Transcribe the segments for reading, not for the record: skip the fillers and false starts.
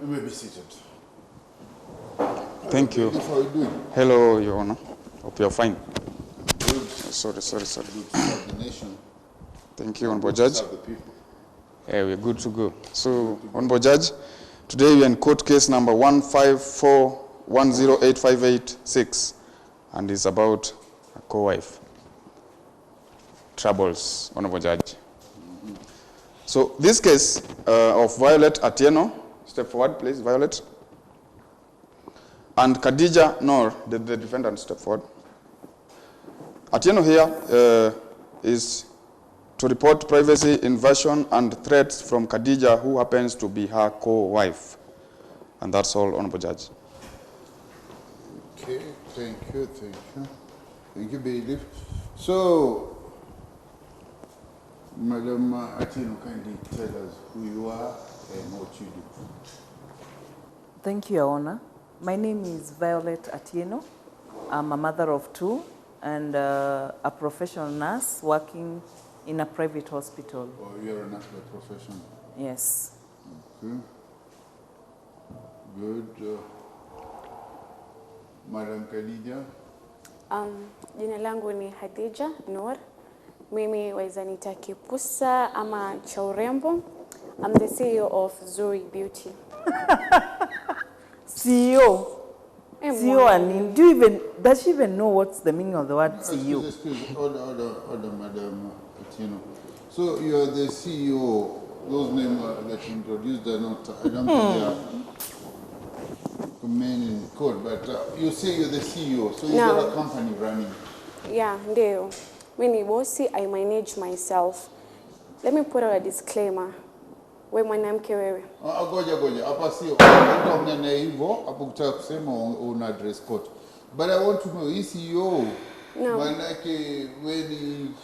You may be seated. Thank you. How are you doing? Hello, Your Honor. Hope you're fine. Good. Sorry. Good to serve the nation. Thank you, Honorable Judge. Serve the people. Yeah, we're good to go. So, Honorable Judge, today we're in court case number 154108586, and it's about a co-wife. Troubles, Honorable Judge. So, this case of Violet Atieno, step forward, please, Violet. And Khadija Noor, the defendant, step forward. Atieno here is to report privacy invasion and threats from Khadija, who happens to be her co-wife. And that's all, Honorable Judge. Okay, thank you. Thank you, bailiff. So, Madam Atieno, kindly tell us who you are and what you do. Thank you, Your Honor. My name is Violet Atieno. I'm a mother of two and a professional nurse working in a private hospital. Oh, you're a nurse by profession? Yes. Okay. Good. Madam Khadija? Jina langu ni Khadija Noor. Mimi waweza nita Kipusa ama cha urembo. I'm the CEO of Zuri Beauty. CEO? CEO, and does she even know what's the meaning of the word CEO? Excuse me. Order, Madam Atieno. So you're the CEO. Those names that you introduced are not, I don't think they are command in code, but you say you're the CEO, so you've got a company running. Yeah, ndio. Mimi ni bosi, I manage myself. Let me put out a disclaimer. We mwanamke wewe. Goja. Hapa sio. Utaongea hivyo, hapo kutaka kusema una dress code. But I want to know, is CEO? No. Manake when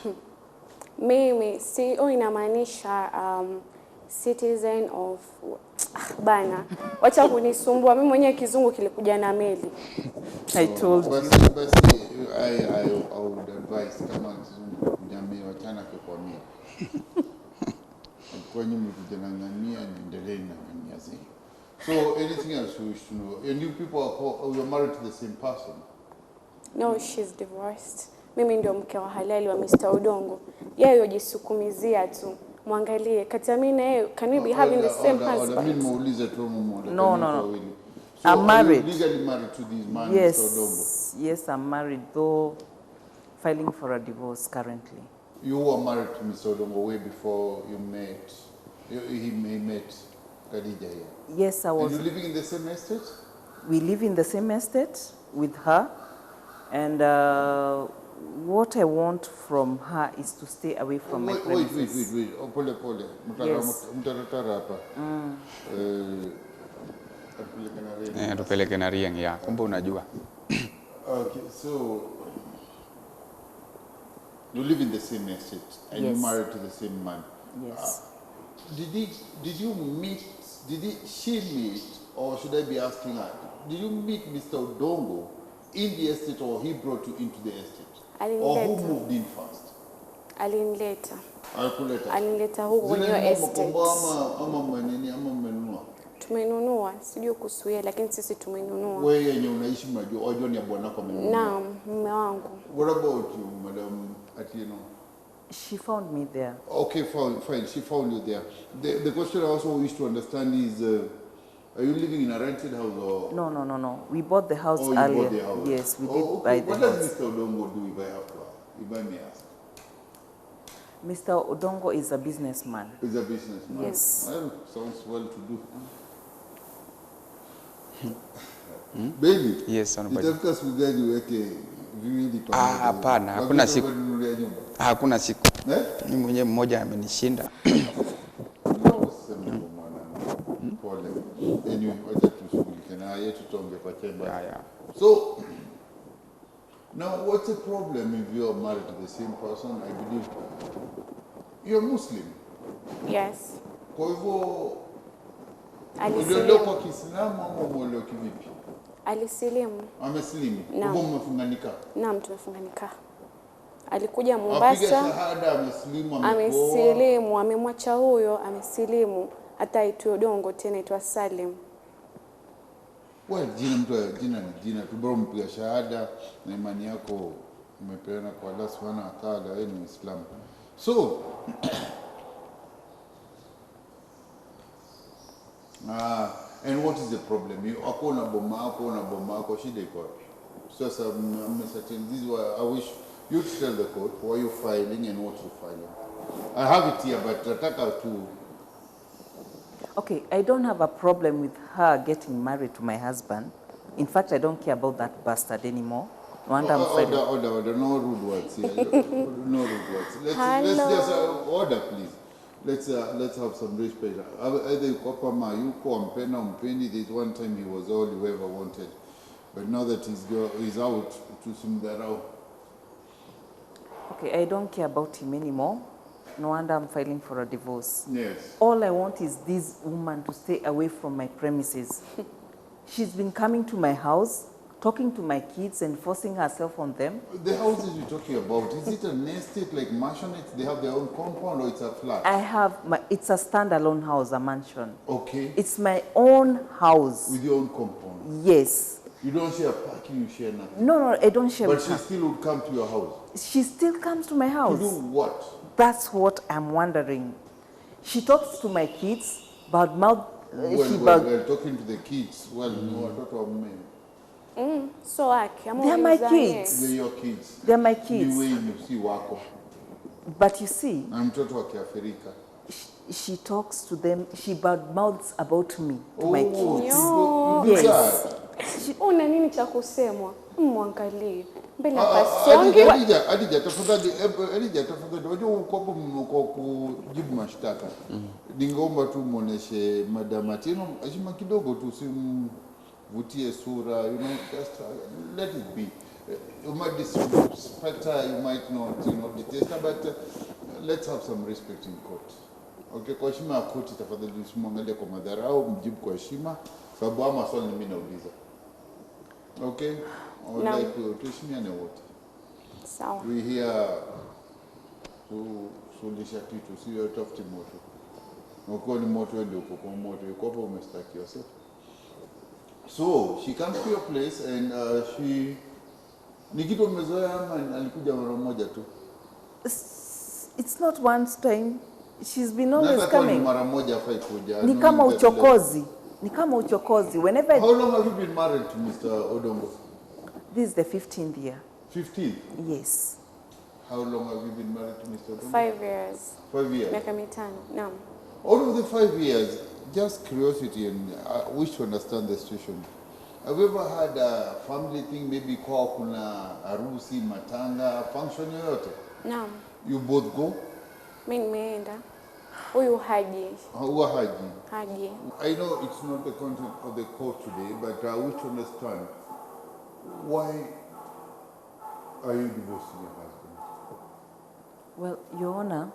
Mimi CEO inamaanisha citizen of bana. Wacha kunisumbua. Mimi mwenyewe kizungu kilikuja na meli. I told you. But I would advise kama kizungu jamii wachana kwa mimi. Kwa nini mtujangania niendelee na ngania zile. So anything else you wish to know? And you people are married to the same person? No, she's divorced. Mimi ndio mke wa halali wa Mr. Odongo. Yeye yojisukumizia tu. Muangalie kati mimi na yeye, can we be having the same husband? Mimi muulize tu muone. No. So I'm married. Are you legally married to this man, Yes. Mr. Odongo? Yes, I'm married, though filing for a divorce currently. You were married to Mr. Odongo way before you met. He met Khadija here. Yes, I was. And you living in the same estate? We live in the same estate with her, and what I want from her is to stay away from my premises. Wait. Pole. Yes. Mtaratara hapa. Tupeleke na rieng ya. Kumbe unajua. Okay, so you live in the same estate and Yes. you married to the same man. Yes. Did she meet, or should I be asking her, did you meet Mr. Odongo in the estate, or he brought you into the estate? Or who moved in first? Alinileta. Alikuleta. Alinileta huko kwenye estate. Ama mmenunua? Tumenunua, sijui kusuia lakini sisi tumenunua. Wewe yenye unaishi unajua ni bwana wako amenunua? Naam, mume wangu. What about you, Madam Atieno? She found me there. Okay, fine. She found you there. The question I also wish to understand is, are you living in a rented house or? No. We bought the house You earlier. bought the house. Yes, we did Okay. buy the What house. does Mr. Odongo do, if I may ask? Mr. Odongo is a businessman. He's a businessman. Yes. Well, sounds well to do. Baby. Yes, Honorable. Itafika siku gani uweke viwili pamoja? Hapana, hakuna siku. Hakuna siku. Mimi mwenyewe mmoja amenishinda. Pole. Anyway, wacha tushughulike na yetu tuongee kwa chemba. Yeah. So, now what's the problem if you're married to the same person? I believe you're Muslim. Yes. Kwa hivyo Alisilimu. uliolewa kwa Kiislamu ama umeolewa kivipi? Alisilimu. Amesilimu. Kwa Naam. hivyo mmefunganika. Naam, tumefunganika. Alikuja Apiga Mombasa. shahada, amesilimu, Amesilimu, amemwacha huyo, amesilimu. Hata aitwa Odongo tena aitwa Salim. Well, jina ni jina tu, bora mpiga shahada na imani yako umepeana kwa Allah Subhanahu wa Ta'ala, wewe ni Muislamu. So and what is the problem? You akona boma yako shida iko wapi? Sasa certain this is why I wish you to tell the court why you're filing and what you're filing. I have it here, but nataka to. Okay, I don't have a problem with her getting married to my husband. In fact, I don't care about that bastard anymore. Order, no rude words here. No rude words. Let's just order, please. Let's have some respect. Either you kopama, you Wanipenda, Umpendi. There's one time he was all you ever wanted, but now that he's out, to sim that out. Okay, I don't care about him anymore. No wonder I'm filing for a divorce. Yes. All I want is this woman to stay away from my premises. She's been coming to my house, talking to my kids and forcing herself on them. The houses you're talking about, is it an estate like mansionette? They have their own compound or it's a flat? It's a standalone house, a mansion. Okay. It's my own house. With your own compound? Yes. You don't share parking, you share nothing? No, I don't share. But she still would come to your house? She still comes to my house. To do what? That's what I'm wondering. She talks to my kids about mouth. We're talking to the kids. Well, no, I thought of men. So they're my kids. They're your kids. They're my kids. The way you see wako. But you see, Na mtoto wa Kiafrika. She talks to them. She badmouths about me to my kids. Yes. Una nini cha kusemwa? Mwangalie. Mbele pasongi. Adija tafadhali wajua uko hapo kwa kujibu mashtaka. Ningeomba tu muoneshe Madam Atieno heshima kidogo tu, simvutie sura, just let it be. You might disrespect her, you might not detest her, but let's have some respect in court. Okay, kwa heshima ya koti tafadhali usimwangalie kwa madharau, mjibu kwa heshima, sababu ama swali mimi nauliza. Okay? I would like to tuheshimiane wote. Sawa. We here kusuluhisha kitu, sio tofauti moto. Uko ni moto ndio uko kwa moto, uko hapo umestakiwa sasa. So, she comes to your place and she ni kitu umezoea ama alikuja mara moja tu? It's not one time. She's been always coming. Mara moja afai kuja. Ni kama uchokozi. Ni kama uchokozi. Whenever How long have you been married to Mr. Odongo? This is the 15th year. 15th? Yes. How long have you been married to Mr. Odongo? 5 years. 5 years. Miaka mitano. Naam. Out of the 5 years, just curiosity and I wish to understand the situation. Have you ever had a family thing, maybe kwa kuna harusi, matanga, function yoyote? Naam. You both go? Mimi nimeenda. Huyu haji. Huwa haji. Haji. I know it's not the content of the court today, but I wish to understand why are you divorcing your husband? Well, Your Honor,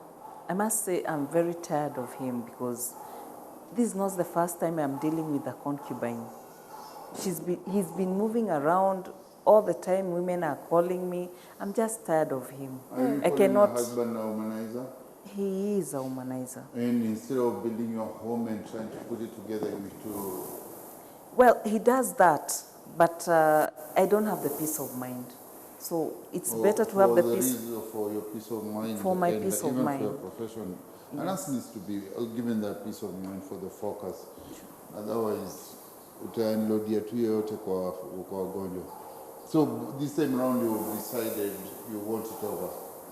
I must say I'm very tired of him because this is not the first time I'm dealing with a concubine. He's been moving around all the time. Women are calling me. I'm just tired of him. Are you I calling cannot. your husband a womanizer? He is a womanizer. And instead of building your home and trying to put it together, you wish to... Well, he does that, but I don't have the peace of mind. So it's better to have the peace. For your peace of mind. For my and peace of even mind. for your profession. Yes. And that needs to be given that peace of mind for the focus. Otherwise, utaenlodia tu yote kwa wagonjwa. So this time around you decided you want it over.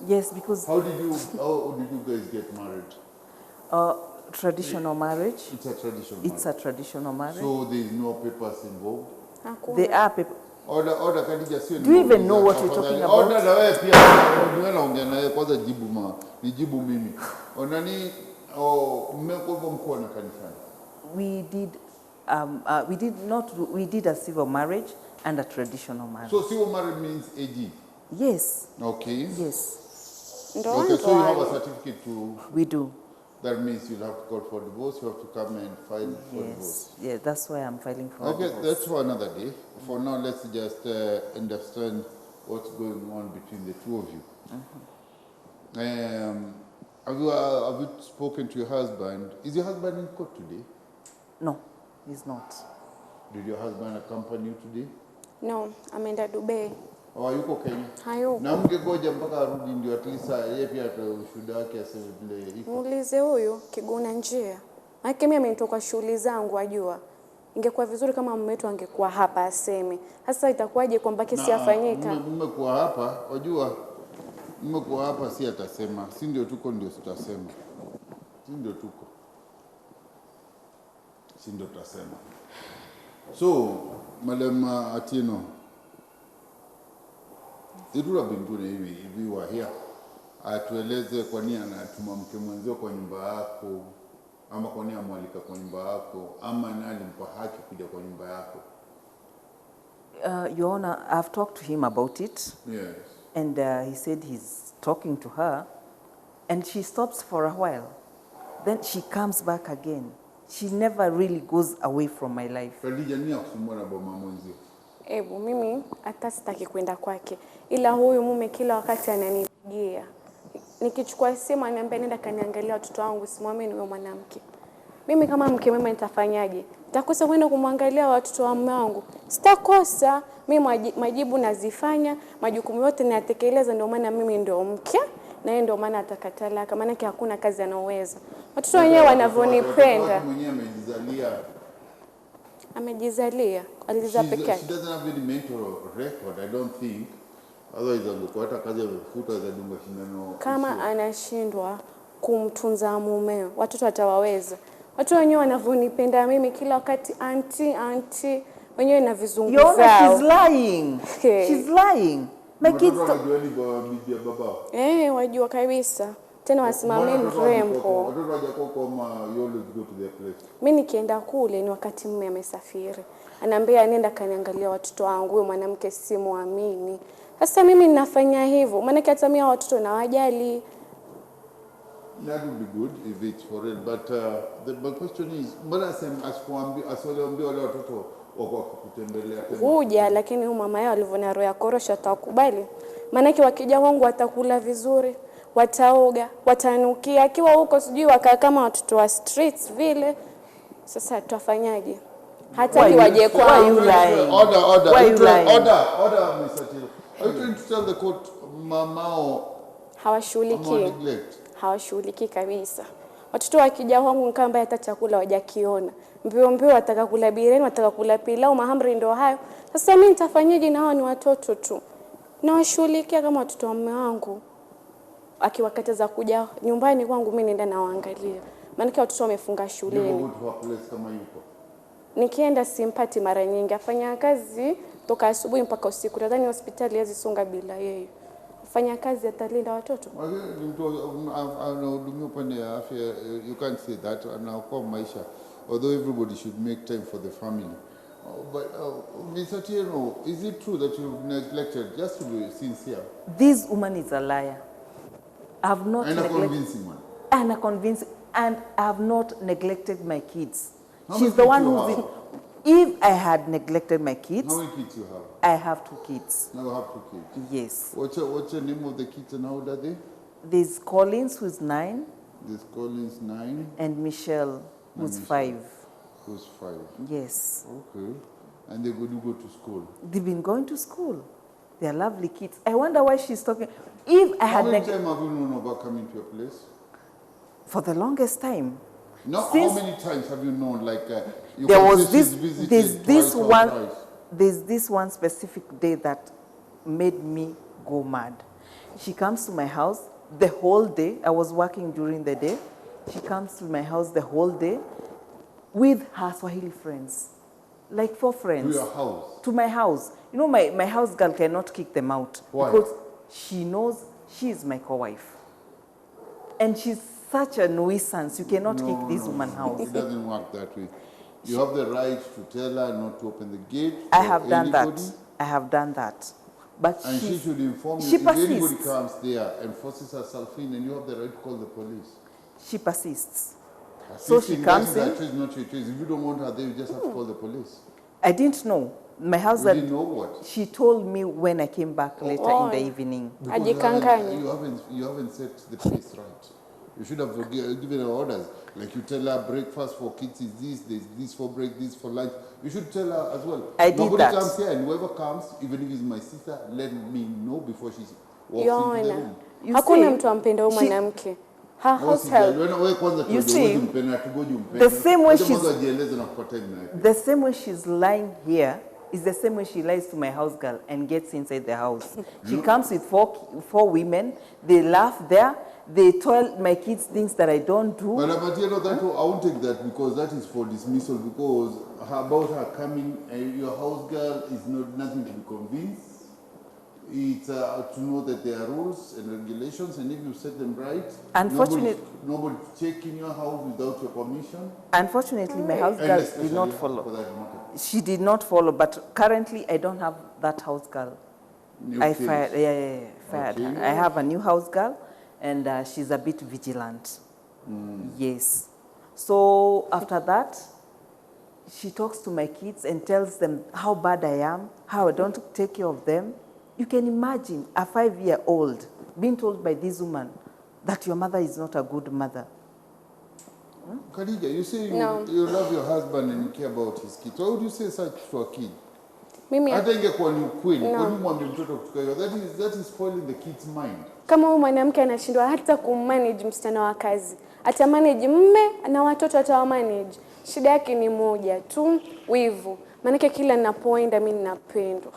Yes, because... How did you guys get married? Traditional marriage. It's a traditional It's marriage. a traditional marriage. So there is no papers involved? There are papers. Order Khadija sio. Do you even know what you're talking about? Order na wewe pia niwe naongea naye kwanza nijibu mimi. Onani mmekuwa mkoa na kanisani. We did a civil marriage and a traditional marriage. So civil marriage means AG? Yes. Okay. Yes. Okay, so you have a certificate to... We do. That means you'll have to call for divorce, you have to come and file for divorce. Yeah, that's why I'm filing for divorce. Okay, that's for another day. For now, let's just understand what's going on between the two of you. Have you spoken to your husband? Is your husband in court today? No, he's not. Did your husband accompany you today? No, ameenda Dubai. Oh, yuko Kenya? Hayuko. Na mngegoja mpaka arudi ndio at least yeye pia ushuhuda wake aseme vile iko. Muulize huyu kiguna njia. Maana mimi amenitoka shughuli zangu ajua. Ingekuwa vizuri kama mume wetu angekuwa hapa aseme. Sasa itakuwaje kwamba kesi yafanyika? Mume kwa hapa, wajua mume kwa hapa si atasema. Si ndio tuko ndio tutasema. Si ndio tuko. Si ndio tutasema. So, Madam Atieno, it would have been good if you were here. Atueleze kwa nini anatuma mke mwenzio kwa nyumba yako, ama kwa nini amwalika kwa nyumba yako, ama nani alimpa haki kuja kwa nyumba yako. Your Honor, I've talked to him about it. Yes. And he said he's talking to her. And she stops for a while. Then she comes back again. She never really goes away from my life. Khadija ni akusumbua na boma mwenzio. Ebu, mimi hata sitaki kwenda kwake. Ila huyu mume kila wakati ananipigia. Nikichukua simu ananiambia nenda kaniangalia watoto wangu, simwamini wewe mwanamke. Mimi kama mke mwema nitafanyaje? Nitakosa kwenda kumwangalia watoto wa mume wangu? Sitakosa. Mimi majibu nazifanya, majukumu yote nayatekeleza, ndio maana mimi ndio mke. Na yeye ndio maana atakatala, kama nake hakuna kazi anaweza. Watoto wenyewe wanavyonipenda. Mwenyewe amejizalia. Amejizalia, alizaa peke yake. She doesn't have any mental record, I don't think. Otherwise angekuwa hata kazi ya kufuta za dunga shindano. Kama anashindwa kumtunza mume, watoto watawaweza. Watu wenyewe wanavyonipenda mimi kila wakati auntie wenyewe na vizungu zao. She's lying. She's lying. My kids wajua kabisa. Tena wasimamie mrembo. Watoto wajakuwa kama you always go to their place. Mimi nikienda kule ni wakati mume amesafiri. Anaambia nenda kaniangalia watoto wangu, huyo mwanamke simuamini. Sasa mimi ninafanya hivyo. Maana hata mimi watoto na wajali. That would be good if it's for real, but the question is, mbona asiwaambie wale watoto wako kutembelea tena? Huja, lakini huyu mama yao alivyoona roho ya korosho atakubali. Maana wakija wangu watakula vizuri, wataoga, watanukia. Akiwa huko sijui wakaa kama watoto wa streets vile. Sasa tutafanyaje? Hata kiwaje kwa order, Mr. Tilo. Are you trying to tell the court mamao hawashughulikii? Hawashughulikii kabisa. Watoto wakija wangu nkamba hata chakula wajakiona. Mbio wataka kula biriani, wataka kula pilau, mahamri ndio hayo. Sasa mimi nitafanyaje na hao ni watoto tu? Nawashughulikia kama watoto wa mume wangu. Akiwakataza kuja nyumbani kwangu mimi nenda nawaangalia. Maana watoto wamefunga shuleni. Nikienda simpati mara nyingi, afanya kazi toka asubuhi mpaka usiku. Nadhani hospitali hazisonga bila yeye. Afanya kazi atalinda watoto. Anahudumia upande ya afya, you can't say that. Anaokoa maisha. Although everybody should make time for the family. But Mr. Tiro, is it true that you've neglected, just to be sincere? This woman is a liar. I have not and a convincing one. And a convincing, and I have not neglected my kids. How She's the one who's in. If I had neglected my kids, how many kids you have? I have 2 kids. Now you have 2 kids. Yes. What's the name of the kids and how old are they? There's Collins, who's 9. There's Collins, 9. And Michelle, who's 5. Who's 5? Yes. Okay. And they're going to go to school? They've been going to school. They're lovely kids. I wonder why she's talking. If I had how many times have you known about coming to your place? For the longest time. No, how many times have you known? Like you there was this. There's this one specific day that made me go mad. She comes to my house the whole day. I was working during the day. She comes to my house the whole day with her Swahili friends, like 4 friends. To your house? To my house. You know, my house girl cannot kick them out. Why? Because she knows she is my co-wife. And she's such a nuisance. You cannot kick this woman's house. It doesn't work that way. You have the right to tell her not to open the gate. I have done that. I have done that. But and she should inform you if anybody comes there and forces herself in, and you have the right to call the police. She persists. So she comes in. Not your choice. If you don't want her there, you just have to call the police. I didn't know. My house. You didn't know what? She told me when I came back later in the evening. You haven't set the pace right. You should have given her orders. Like you tell her breakfast for kids is this, there's this for break, this for lunch. You should tell her as well. I did Nobody that. comes here, and whoever comes, even if it's my sister, let me know before she walks into the room. Hakuna mtu ampenda huyu mwanamke. Her house help. You see, the same way she's lying here is the same way she lies to my house girl and gets inside the house. She comes with four women, they laugh there, they tell my kids things that I don't do. But you know, that I won't take that because that is for dismissal, because about her coming, your house girl is nothing to be convinced. It's to know that there are rules and regulations, and if you set them right, nobody check in your house without your permission. Unfortunately, my house girl did not follow. She did not follow, but currently I don't have that house girl. I fired her. I have a new house girl, and she's a bit vigilant. Yes. So after that, she talks to my kids and tells them how bad I am, how I don't take care of them. You can imagine a 5-year-old being told by this woman that your mother is not a good mother. Khadija, you say you love your husband and you care about his kids. Why would you say such to a kid? That is spoiling the kid's mind. Kama huyu mwanamke anashindwa hata kummanage msichana wa kazi, atamanage mume na watoto atawamanage. Shida yake ni moja tu, wivu. Maana kila ninapoenda mimi ninapendwa.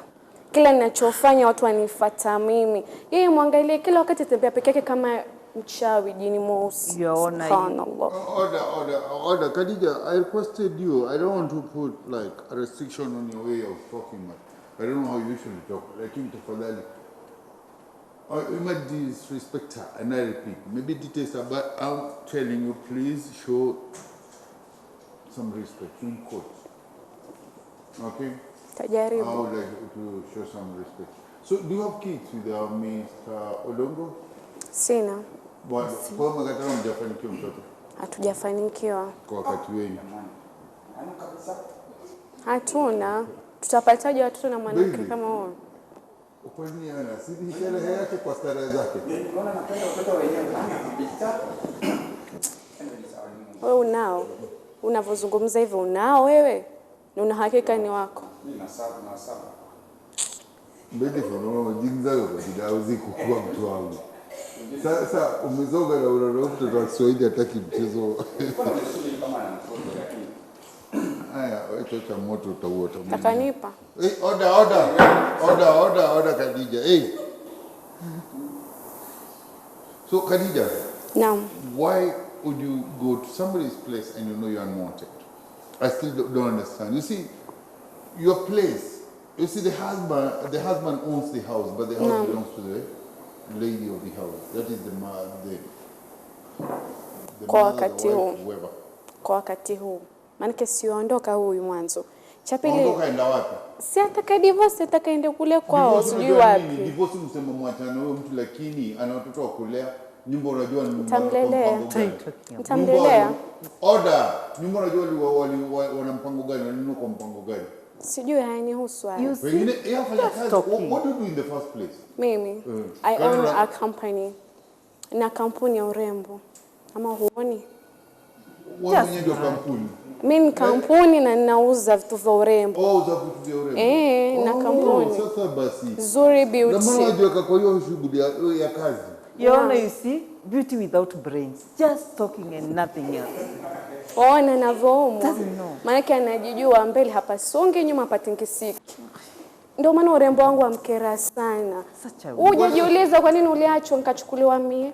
Kila ninachofanya watu wanifuata mimi. Yeye muangalie kila wakati tembea peke yake kama mchawi jini mweusi. Subhanallah. Order. Khadija, I requested you. I don't want to put like a restriction on your way of talking. I don't know how you usually talk. Like him to Fadali. You might disrespect her, and I repeat, maybe details, but I'm telling you, please show some respect in court. Okay? I would like to show some respect. So, do you have kids with Mr. Odongo? Sina. Kwa mkataba mjafanikiwa mtoto? Hatujafanikiwa. Kwa wakati wenyu? Hatuna. Tutapataje watoto na mwanamke kama huyo? Kwani ana sidi sherehe yake kwa starehe zake. Mbona napenda watoto wenyewe kabisa? Wewe unao? Unavozungumza hivyo unao wewe? Na una hakika ni wako? Mimi na saba. Mbele kwa jinza kwa jidao ziku kwa mtu wangu. Sasa umezoga na unaona mtoto wa Kiswahili hataki mchezo. Mbona unasubiri kama ana mtoto lakini haya wewe cha moto utaua. Takanipa. Order Khadija. Hey. So Khadija. Naam. Why would you go to somebody's place and you know you're unwanted? I still don't understand. You see, your place, you see the husband owns the house, but the house belongs to the lady of the house. That is the kwa wakati huu. Whoever. Kwa wakati huu. Maana siondoka huyu mwanzo. Cha pili. Ondoka enda wapi? Si ataka divorce, ataka ende kule kwao, sijui wapi. Divorce msema mwachana wewe mtu lakini ana watoto wa kulea. Nyumba unajua ni Mtamlelea. Order. Nyumba unajua wana mpango gani? Wanunua kwa mpango gani? Sijui hayanihusu hayo. Wengine yafanya kazi. What do you do in the first place? Mimi I own a company. Na kampuni ya urembo. Ama huoni? Wewe mwenyewe ndio kampuni. Mimi ni kampuni na ninauza vitu vya urembo. Uza vitu vya urembo. Na kampuni. Sasa basi. Zuri Beauty. Na maana unajua kwa hiyo shughuli ya kazi. You see, beauty without brains, just talking and nothing else. Ona navomo. Maana anajijua mbele hapa songe nyuma patingisiki. Ndio maana urembo wangu amkera sana. Hujajiuliza kwa nini uliachwa nikachukuliwa mie?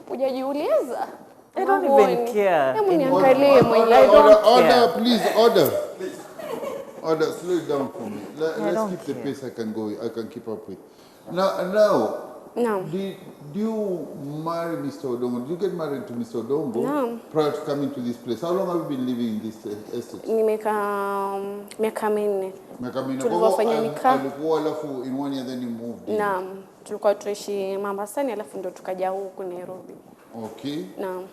Hujajiuliza? I don't even care. Hebu niangalie mwenyewe. Order, please, order. Order, slow it down for me. Let's keep the pace I can keep up with. Now, did you marry Mr. Odongo? Did you get married to Mr. Odongo prior to coming to this place? How long have you been living in this estate? Nimekaa miaka 4. Miaka 4. Tulipofanya nikah. Alikuwa alafu in 1 year then you moved in. Naam. Tulikuwa tuishi Mombasa alafu ndo tukaja huku Nairobi. Okay. Naam.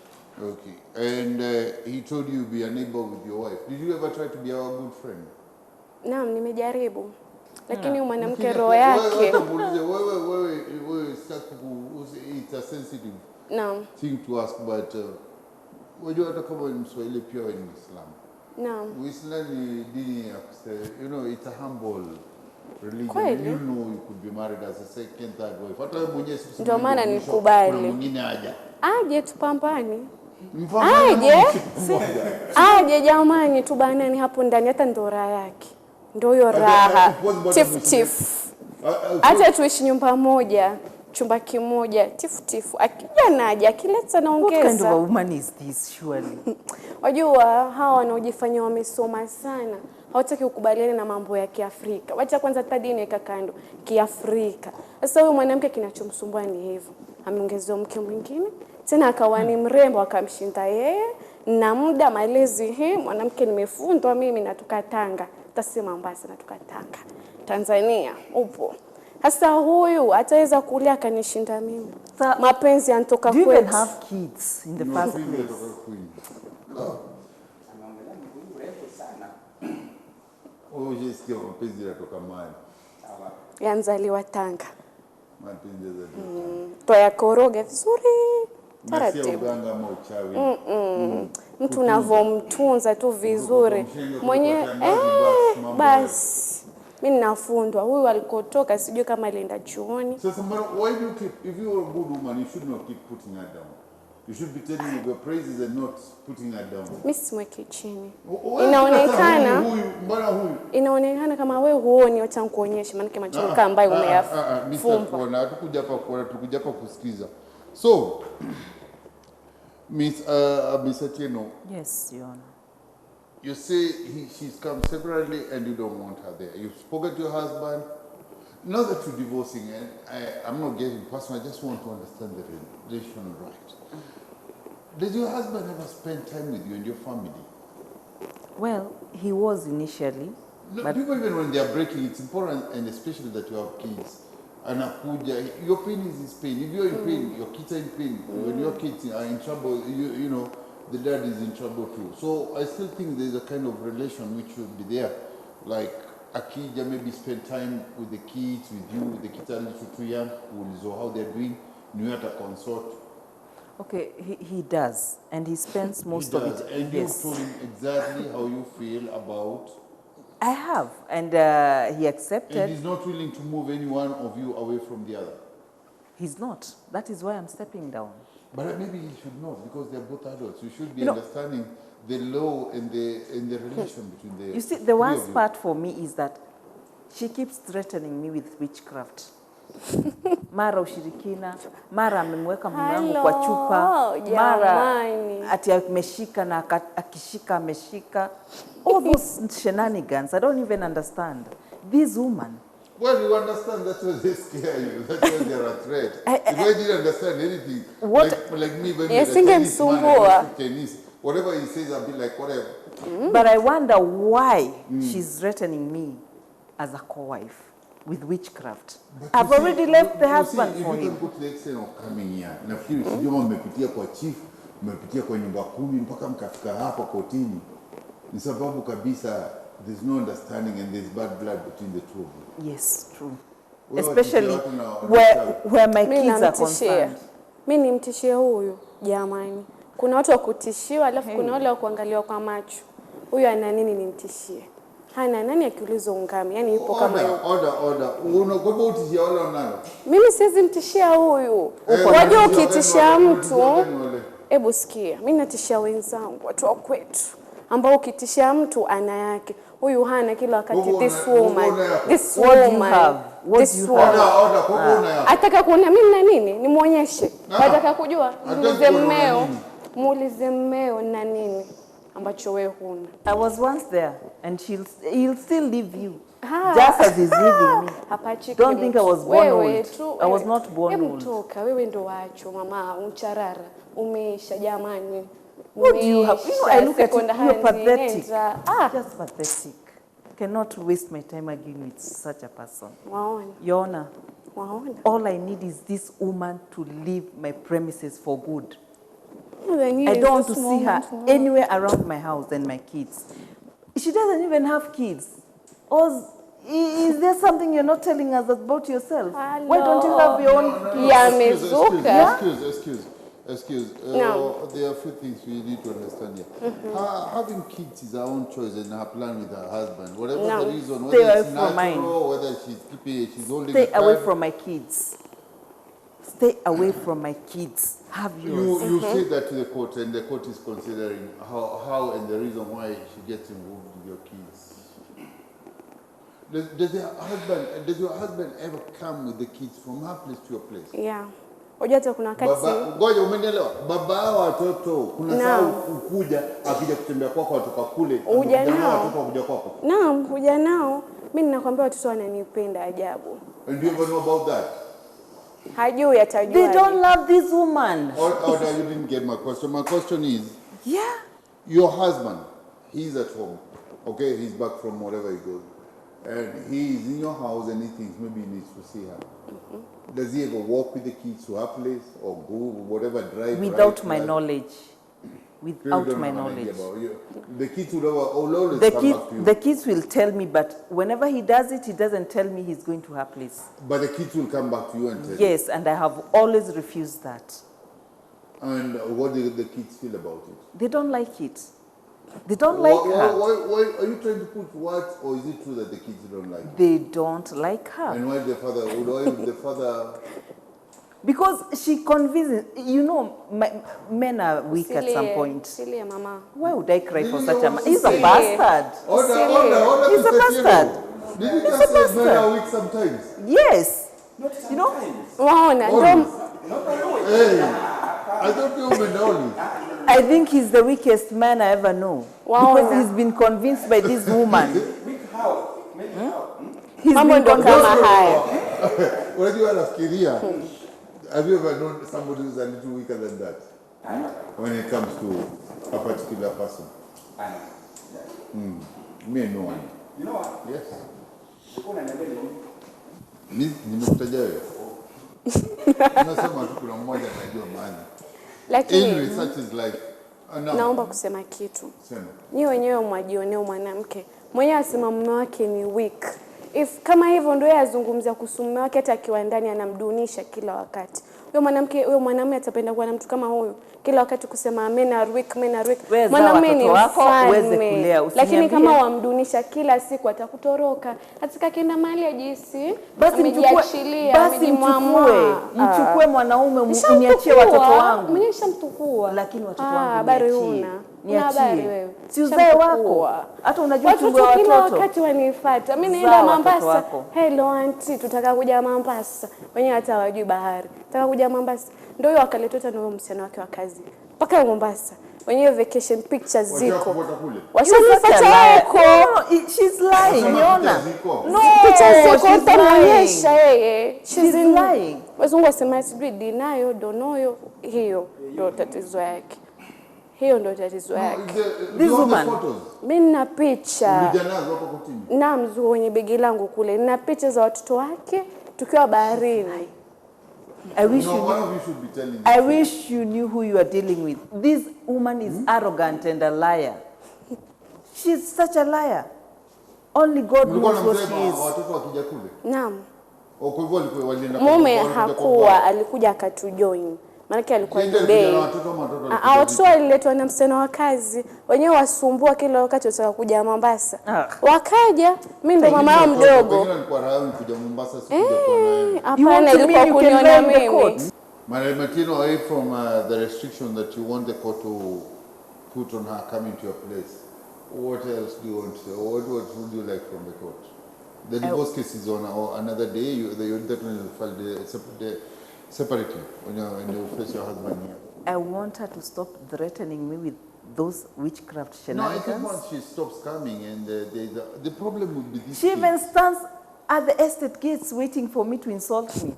Okay. And he told you be a neighbor with your wife. Did you ever try to be a good friend? Naam, nimejaribu. Lakini mwanamke roho yake. Wewe it's a sensitive thing to ask, but wajua hata kama ni Mswahili pia wewe ni Muislamu. Naam. Uislamu ni dini ya you know, it's a humble religion. Kweli? You know you could be married as a second, third wife. Hata wewe mwenyewe siku Ndio maana nikubali. Kuna mwingine aje. Aje tupambane. Aje. Aje jamani tubanani hapo ndani hata ndo raha yake. Ndio hiyo raha. Tif. Hata tuishi nyumba moja, chumba kimoja, tif. Akija naje akileta naongeza. What kind of a woman is this surely? Wajua hawa wanaojifanya wamesoma sana hawataki kukubaliana na mambo ya Kiafrika. Wacha kwanza dini eka kando Kiafrika. Sasa huyu mwanamke kinachomsumbua ni hivyo. Ameongezewa mke mwingine, tena akawa ni mrembo akamshinda yeye na muda malezi mwanamke nimefundwa mimi natoka Tanga. Tasema Mombasa natoka Tanga. Tanzania upo. Sasa huyu ataweza kulia akanishinda mimi. Mapenzi yanatoka kwetu. Do you even have kids in the first place? Ujisikia mapenzi yanatoka mali. Yanzaliwa Tanga. Mapenzi yanatoka. Toyakoroga vizuri. Taratibu. Mtu unavomtunza tu vizuri. Mwenye basi mimi ninafundwa. Huyu alikotoka sijui kama alienda chuoni. So why do you keep, if you are a good woman, you should not keep putting her down. You should be telling her your praises and not putting her down. Mimi simweki chini. Inaonekana kama wewe huoni, acha nikuonyeshe maana kama macho ambayo umeyafumba. Tukuja hapa kusikiza. So Miss Atieno. Yes, Your Honor. You say she's come separately and you don't want her there. You've spoken to your husband. Now that you're divorcing, and I'm not getting personal, I just want to understand the relation right. Did your husband ever spend time with you and your family? Well, he was initially. No, but people, even when they are breaking, it's important, and especially that you have kids. And your pain is his pain. If you're in pain, your kids are in pain. When your kids are in trouble, you know, the dad is in trouble too. So I still think there's a kind of relation which should be there. Like Akija maybe spend time with the kids, with you, the kids are a little too young, so how they're doing, New York consort. Okay, he does, and he spends most of it. And yes. you told him exactly how you feel about. I have, and he accepted. And he's not willing to move any one of you away from the other. He's not. That is why I'm stepping down. But maybe he should not, because they're both adults. You should be understanding the law and the relation between the. You see, the worst part for me is that she keeps threatening me with witchcraft. Mara ushirikina, mara amemweka mume wangu kwa chupa, mara ati ameshika na akishika ameshika. All those shenanigans, I don't even understand. This woman. Well, you understand, that's why they scare you. That's why they're a threat. If I didn't understand anything, like me, when you're a Chinese, whatever he says, I'll be like, whatever. But I wonder why she's threatening me as a co-wife with witchcraft. I've already left the husband for him. If you can go to the extent of coming here, nafikiri sijoma mmepitia kwa chief, mmepitia kwa nyumba 10 mpaka mkafika hapa kotini. Ni sababu kabisa there's no understanding and there's bad blood between the two of you. Yes, true. Especially where my kids are concerned. Mimi nimtishie huyu jamani. Kuna watu wa kutishiwa alafu kuna wale wa kuangaliwa kwa macho. Huyu ana nini nimtishie? Hana nani akiulizwa ungami, yani yupo kama yupo. Order. Unakopa utishia wale wanao? Mimi siwezi mtishia huyu. Wajua ukitishia mtu, hebu sikia. Mimi natishia wenzangu, watu wa kwetu. Ambao ukitishia mtu ana yake. Huyu hana kila wakati this woman. Ataka kuona mimi na nini? Nimuonyeshe. Ataka kujua muulize mmeo na nini ambacho wewe huna. I was once there and he'll still leave you. Just as he's leaving me. Don't think I was born old. I was not born old. Mtoka wewe ndo wacho mama uncharara umeisha jamani. What do you have? You know, I look at you, you're pathetic. Just pathetic. Cannot waste my time arguing with such a person. Your Honor, all I need is this woman to leave my premises for good. I don't want to see her anywhere around my house and my kids. She doesn't even have kids. Or is there something you're not telling us about yourself? Hello. Why don't you have your own kids? Excuse. Excuse, No. there are a few things we need to understand here. Having kids is her own choice and her plan with her husband. Whatever No. the reason, Stay whether away it's from mine. natural, whether she's keeping, she's holding Stay a away child. from my kids. Stay away from my kids. Have yours. You say that to the court, and the court is considering how and the reason why she gets involved with your kids. Does your husband ever come with the kids from her place to your place? Yeah. Unajua hata kuna wakati Ngoja umenielewa. Baba hao watoto kuna saa ukuja akija kutembea kwako watoka kule. Uja nao. Watoto wakuja kwako. Naam, huja nao. Mimi ninakwambia watoto wananipenda ajabu. And do you ever know about that? Hajui atajua. They don't love this woman. Or you didn't get my question. My question is, Yeah. your husband, he's at home. Okay, he's back from wherever he goes. And he's in your house and he thinks maybe he needs to see her. Does he ever walk with the kids to her place or go whatever drive? Without my knowledge. Without my knowledge. The kids will always come back to you. The kids will tell me, but whenever he does it, he doesn't tell me he's going to her place. But the kids will come back to you and tell you. Yes, and I have always refused that. And what do the kids feel about it? They don't like it. They don't like her. Why are you trying to put what, or is it true that the kids don't like her? They don't like her. And why the father? Because she convinces, you know, men are weak at some point. Silly mama. Why would I cry for such a man? He's Silly. a bastard. Order, He's a bastard. Did you just say men are weak sometimes? Yes. You know? Waona ndio Hey, I don't know men only. I think he's the weakest man I ever know. Wow. Because he's been convinced by this woman. Weak how? Maybe how? He's mambo been ndo convinced. kama haya. Unajua nafikiria, have you ever known somebody who's a little weaker than that? When it comes to a particular person? I know. Me, no one. You know what? Yes. Unaniambia Nimekutaja wewe. Unasema tu kuna mmoja anajua maana. Lakini Anyway, such is life. naomba kusema kitu. Sema. Nyi wenyewe mwajionea mwanamke. Mwenyewe asema mume wake ni weak. If kama hivyo ndio yeye azungumzia kuhusu mume wake hata akiwa ndani anamdunisha kila wakati. Huyo mwanamume atapenda kuwa na mtu kama huyo. Kila wakati kusema men are weak, men are weak. Mwanamume ni mfalme. Lakini kama wamdunisha kila siku atakutoroka. Hata kenda mahali ajisi. Basi mchukue mwanaume uniachie watoto wangu. Mwenye shamtukua. Lakini watoto wangu habari huna. Habari wewe. Si uzae wako. Hata unajua chungu wa kila watoto. wakati wanifuata. Mimi naenda Mombasa. Hello auntie, tutaka kuja Mombasa. Wenyewe hata hawajui bahari. Tutaka kuja Mombasa. Ndio huyo akaletwa na msichana wake wa kazi. Mpaka Mombasa. Wenyewe vacation pictures ziko. Washapata huko. She's lying. Niona. No, pictures ziko utamuonyesha yeye. She's lying. Wazungu wasema sijui dinayo, donoyo, hiyo ndio tatizo yake. Hiyo ndio tatizo yake. This woman. Mimi nina picha. Na mzungu kwenye begi langu kule. Nina picha za watoto wake tukiwa baharini. I wish you knew who you are dealing with. This woman is arrogant and a liar. She's such a liar. Only God knows what she is. Naam. Mume hakuwa, alikuja akatujoin. Maana alikuwa Dubai. Watoto waliletwa na msichana wa kazi. Wenyewe wasumbua kila wakati wataka kuja Mombasa. Wakaja, mimi ndo mama yao mdogo. Hapana, ilikuwa kuniona mimi. Martino, away from the restriction that you want the court to put on her coming to your place, what else do you want? What would you like from the court? The divorce case is on another day. You definitely file separately when you face your husband here. I want her to stop threatening me with those witchcraft shenanigans. No, I think once she stops coming, and the problem would be this. She even stands at the estate gates waiting for me to insult me.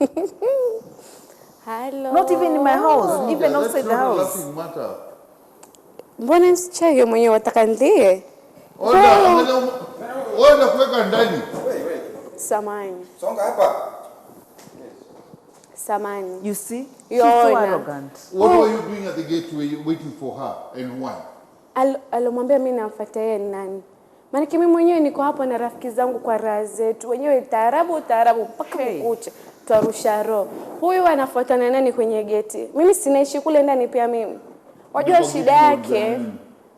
Hello. Not even in my house, even outside the house. Mbona msichege mwenyewe wataka ndiye? Oda kuweka ndani. Samani. Songa hapa. Samani. You see? She's so arrogant. What were you doing at the gate waiting for her and why? Alomwambia mimi namfuata yeye nani? Maana mimi mwenyewe niko hapa na rafiki zangu kwa raha zetu. Wenyewe taarabu mpaka kukucha. twarusha roho. Huyu anafuatana nani kwenye geti? Mimi sinaishi kule ndani pia mimi. Wajua shida yake.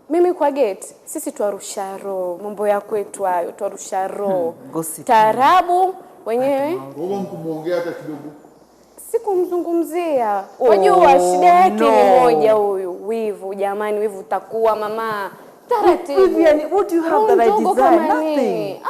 Mimi kwa gate, sisi twarusha roho, mambo ya kwetu hayo, twarusha roho. Taarabu wenyewe. Wewe mkumuongea hata kidogo. Sikumzungumzia. Wajua shida yake ni moja huyu, wivu. Jamani, wivu utakuwa mama. Taratibu. Vivian, what do you have that I desire? Nothing.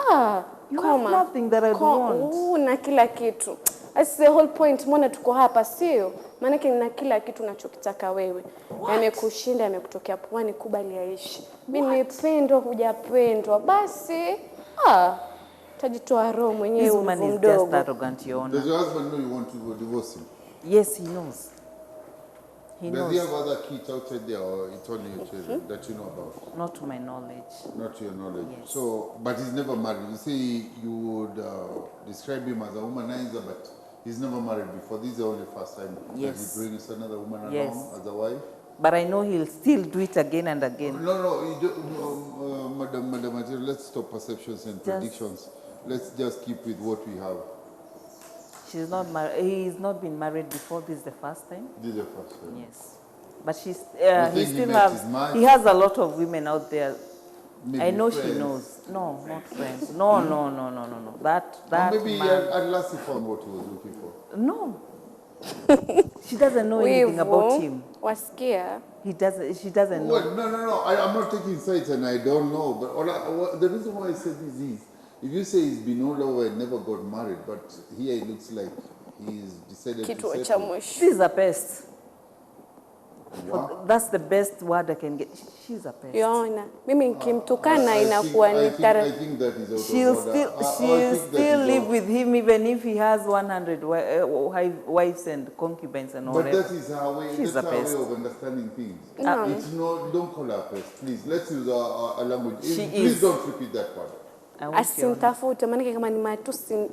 You come have nothing that I want. Na kila kitu. That's the whole point. Mbona tuko hapa sio? Maana nina kila kitu unachokitaka wewe. Yamekushinda, yamekutokea pwani, kubali aishi. Mimi nimependwa, hujapendwa. Basi tajitoa roho mwenyewe mdogo. This woman is just arrogant, Your Honor. Does your husband know you want to divorce him? Yes, he knows. He knows. Does he have other kids outside there, or it's only your children that you know about? Not to my knowledge. Not to your knowledge. Yes. So, but he's never married. You say you would describe him as a womanizer, but he's never married before. This is the only first time that he brings another woman along as a wife. But I know he'll still do it again and again. No, you don't, Madam, let's stop perceptions and predictions. Let's just keep with what we have. She's not married. He's not been married before. This is the first time. This is the first time. Yes, but she's. He still has. He has a lot of women out there. Maybe I know friends. she knows. No, not friends. No. That. Maybe man. at last he found what he was looking for. No. She doesn't know anything about him. Wasikia? He doesn't. She doesn't know. Well, no. I'm not taking sides, and I don't know. But the reason why I said this is, if you say he's been all over and never got married, but here it looks like he's decided to settle. She's a pest. That's the best word I can get. She's a pest. Yaona, mimi nikimtukana inakuwa ni I think that is out she'll of order. She'll still live with him even if he has 100 wives and concubines and all that. But that is her way. She's that's a her pest. way of understanding things. No. It's not. Don't call her pest, please. Let's use a language. She Please is. don't repeat that word. Asimtafute maana kama ni matusi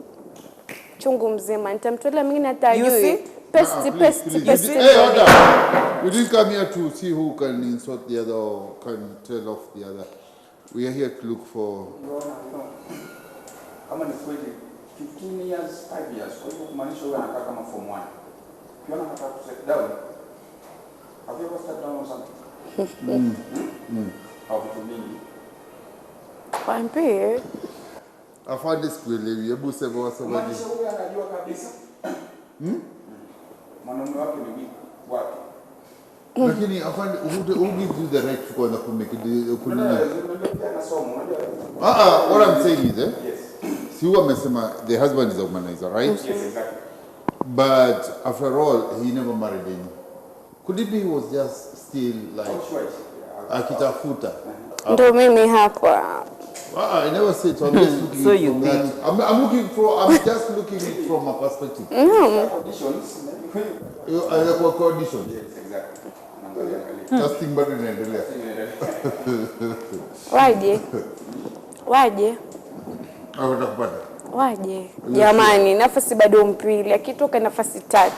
chungu mzima nitamtolea mwingine hata You ajui. see? Pest. Hey, order. We didn't come here to see who can insult the other or can tell off the other. We are here to look for. Kama ni kweli 15 years, 5 years, kwa hivyo kumaanisha wewe anakaa kama form 1. Ukiona anataka ku set down. Have you ever stepped down or something? Au vitu mingi. Waambie. Afande sikuelewi. Hebu sema wasemaje. Kumaanisha wewe anajua kabisa. Mwanamume wake ni weak wake. Lakini afande, who gives you the right to go and make it? What I'm saying is, si huwa amesema the husband is a womanizer, right? Yes, exactly. But after all, he never married any. Could it be he was just still like akitafuta? Ndio mimi hapa. I never said so. I'm just looking So at you from think? that. I'm just looking at it from a perspective. Conditions. Kwa conditions. Yes, exactly. Testing bado inaendelea. Waje. Hawatakupata. Waje. Jamani, nafasi bado mbili, akitoka nafasi 3.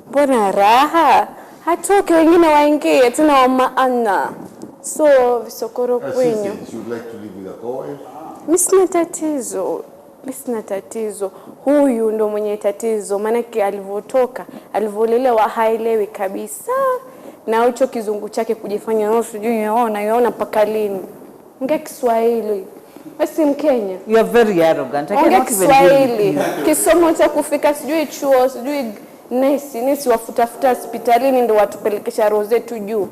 Mbona raha? Hatoke wengine waingie tena wa maana. So visokoro kwenyu. You'd like to live with a co-wife? Mimi sina tatizo. Huyu ndo mwenye tatizo. Maana alivyotoka, alivyolelewa haelewi kabisa. Na hicho kizungu chake kujifanya no sijui yaona mpaka lini. Ongea Kiswahili. Basi Mkenya. You are very arrogant. I Ongea cannot even Kiswahili. Kisomo cha kufika sijui chuo, sijui nesi wafutafuta hospitalini ndo watupelekesha roho zetu juu.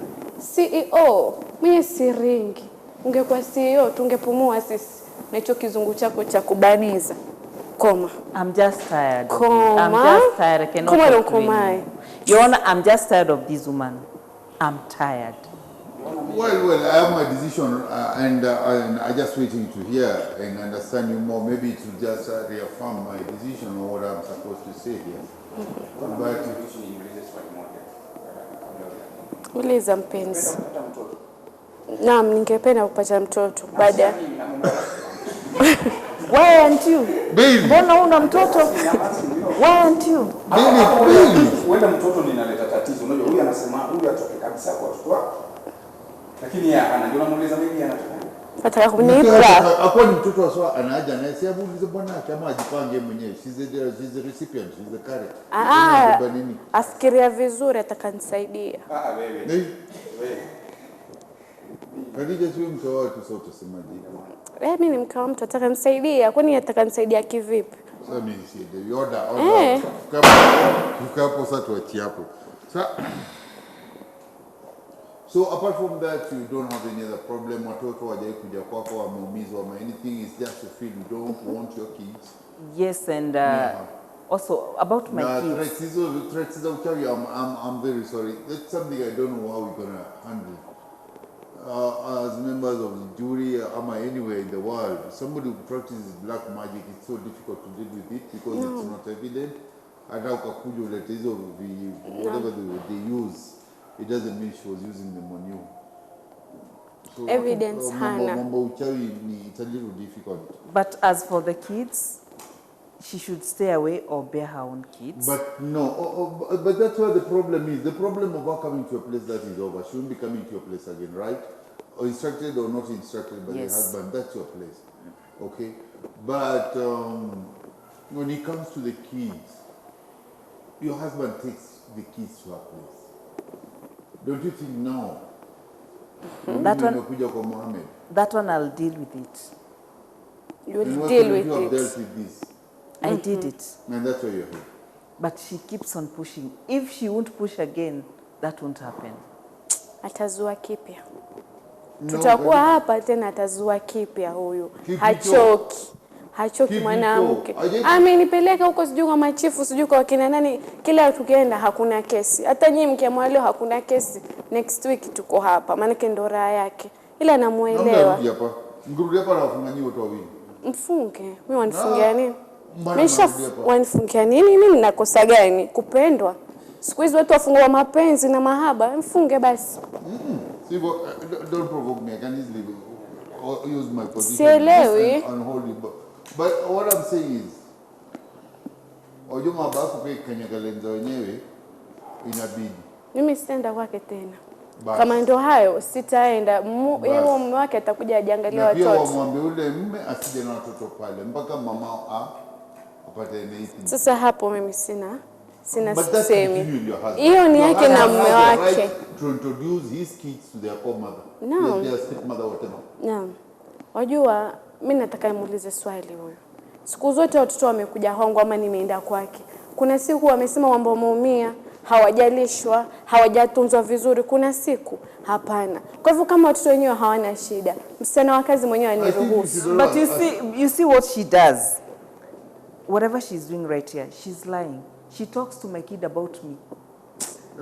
CEO, mwenye siringi. Ungekuwa CEO tungepumua sisi. Na hicho kizungu chako cha kubaniza. Koma. I'm just tired. Koma. I'm just tired. I cannot Koma talk to you. Your Honor, I'm just tired of this woman. I'm tired. Well, I have my decision, and I'm just waiting to hear and understand you more. Maybe to just reaffirm my decision or what I'm supposed to say here. But uliza mpenzi. Naam, ningependa kupata mtoto baada. Why aren't you? Baby. Mbona una mtoto? Why aren't you? Baby. Huenda mtoto ninaleta tatizo. Unajua huyu anasema huyu atoke kabisa kwa watoto wake. Lakini yeye anajua namuuliza mimi anataka. Nataka kunipa. Hapo ni mtoto wa sawa anaja na si abulize bwana kama ajipange mwenyewe. She's a recipient, she's a carrier. Afikiria vizuri atakanisaidia. Wewe. Kadija sio mtu wao tu sote semaje. Mimi ni mke wa mtu atakanisaidia. Kwani atakanisaidia kivipi? Sasa mimi si the order. Tukapo sasa tuachie hapo. So apart from that, you don't have any other problem. Watoto waje kuja kwako wameumizwa ama anything, is just to feel you don't want your kids. Yes, and also about my kids. Threats is uchawi. I'm very sorry. That's something I don't know how we're gonna handle. As members of the jury, anywhere in the world, somebody who practices black magic, it's so difficult to deal with it because it's not evident. Hata ukakuja ulete hizo whatever they use, it doesn't mean she was using them on you. So evidence hana. Mambo uchawi it's a little difficult. But as for the kids, she should stay away or bear her own kids. But no, but that's where the problem is. The problem of her coming to a place that is over. She won't be coming to your place again, right? Or instructed or not instructed by the husband, that's your place. Okay? But when it comes to the kids, your husband takes the kids to her place. Don't you think now? That one I'll deal with it. You will deal with it. You have dealt with this. I did it. And that's why you're here. But she keeps on pushing. If she won't push again, that won't happen. Atazua kipya. Tutakuwa hapa tena atazua kipya huyu. Hachoki mwanamke. Amenipeleka huko sijui kwa machifu, sijui kwa kina nani, kila tukienda hakuna kesi. Hata nyinyi mkiamua leo hakuna kesi, next week tuko hapa. Maana ndo raha yake. Ila namuelewa. Mgurudi hapa na wafunganyi watu wawili. Mfunge. Mimi wanifungia nini? Wanifungia nini? Mimi ninakosa gani? Kupendwa. Siku hizi watu wafungwa mapenzi na mahaba. Mfunge basi. Don't provoke me. I can easily use my position. Sielewi. But what I'm saying is, ojuma baku pe kanyagalenza wenyewe inabidi. Mimi sitaenda kwake tena. Kama ndo hayo sitaenda. Yeye mume wake atakuja ajiangalia watoto. Pia wamwambie ule mume asije na watoto pale mpaka mama apate anything. Sasa hapo mimi sina sisemi. Hiyo ni yake na mume wake. Right to introduce his kids to their co-mother. No. Their stepmother whatever. No. Wajua mimi nataka nimuulize swali huyo. Siku zote watoto wamekuja kwangu ama nimeenda kwake. Kuna siku wamesema mambo wameumia, hawajalishwa, hawajatunzwa vizuri. Kuna siku hapana. Kwa hivyo kama watoto wenyewe hawana shida, msichana wa kazi mwenyewe aniruhusu. But you see what she does. Whatever she's doing right here, she's lying. She talks to my kid about me.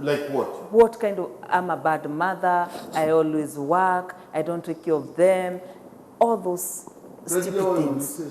Like what? What kind of, I'm a bad mother, I always work, I don't take care of them. All those stupid things.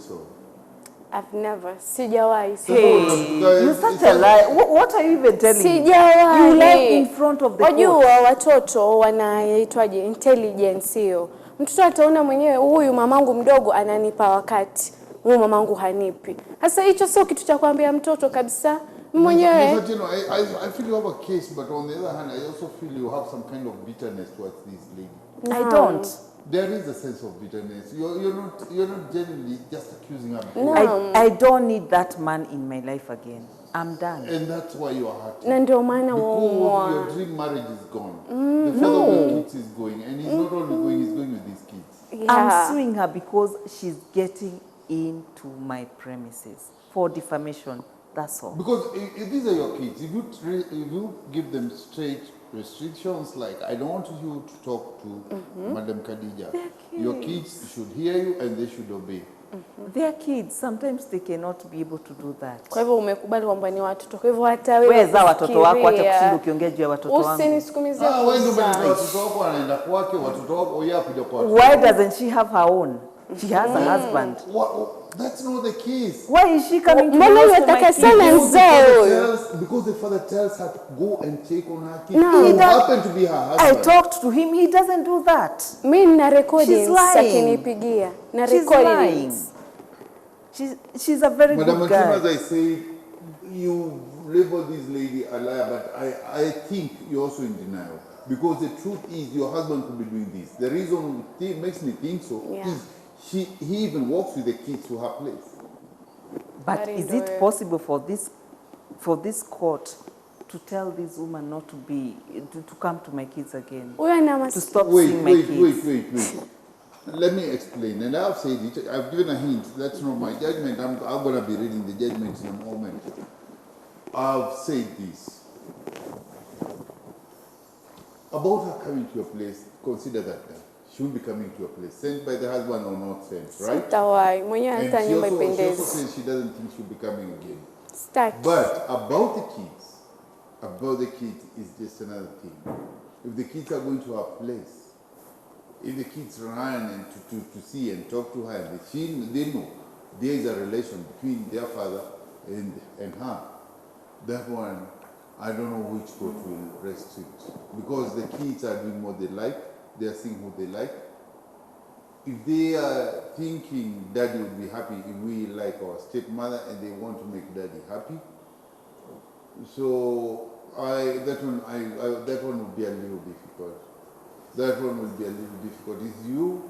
I've never. Sijawahi. Hey, you're such a lie. What are you even telling me? Sijawahi. You lie in front of the court. Wajua watoto wanaitwaje intelligence hiyo. Mtoto ataona mwenyewe huyu mamangu mdogo ananipa wakati. Huyu mamangu hanipi. Sasa hicho sio kitu cha kuambia mtoto kabisa. Mwenyewe. I feel you have a case, but on the other hand, I also feel you have some kind of bitterness towards this lady. No. I don't. There is a sense of bitterness. You're not genuinely just accusing her. No. I don't need that man in my life again. I'm done. And that's why you are hurting. Na ndio maana because your dream marriage is gone. The father of your kids is going, and he's not only going, he's going with his kids. Yeah. I'm suing her because she's getting into my premises for defamation. That's all. Because if these are your kids, if you give them straight restrictions like I don't want you to talk to Madam Khadija, your kids should hear you and they should obey. They're kids. Sometimes they cannot be able to do that. Kwa hivyo umekubali kwamba ni watoto. Kwa hivyo hata wewe weza watoto wako acha kushinda ukiongea juu ya watoto wangu. Usinisukumizie. Wewe ndio watoto wako anaenda kwake, watoto wako yeye kuja kwake. Why doesn't she have her own? She has a husband. That's not the case. Why is she coming to Mbona unataka sana mzee? Because the father tells her to go and check on her kids. No, he happen to be her husband. I talked to him. He doesn't do that. Mimi na recordings akinipigia. Na recordings. She's a very good guy. Madam, as I say, you label this lady a liar, but I think you're also in denial. Because the truth is, your husband could be doing this. The reason it makes me think so is he even walks with the kids to her place. But is it possible for this court to tell this woman not to be to come to my kids again? To stop seeing my kids? Wait. Let me explain. And I've said it. I've given a hint. That's not my judgment. I'm going to be reading the judgment in a moment. I've said this. About her coming to your place, consider that she will be coming to your place, sent by the husband or not sent, right? And she also says she doesn't think she'll be coming again. But about the kids is just another thing. If the kids are going to her place, if the kids run and to see and talk to her, they know there is a relation between their father and her. That one, I don't know which court will restrict, because the kids are doing what they like, they are seeing who they like. If they are thinking daddy would be happy if we like our stepmother and they want to make daddy happy, so that one would be a little difficult. That one will be a little difficult. It's you,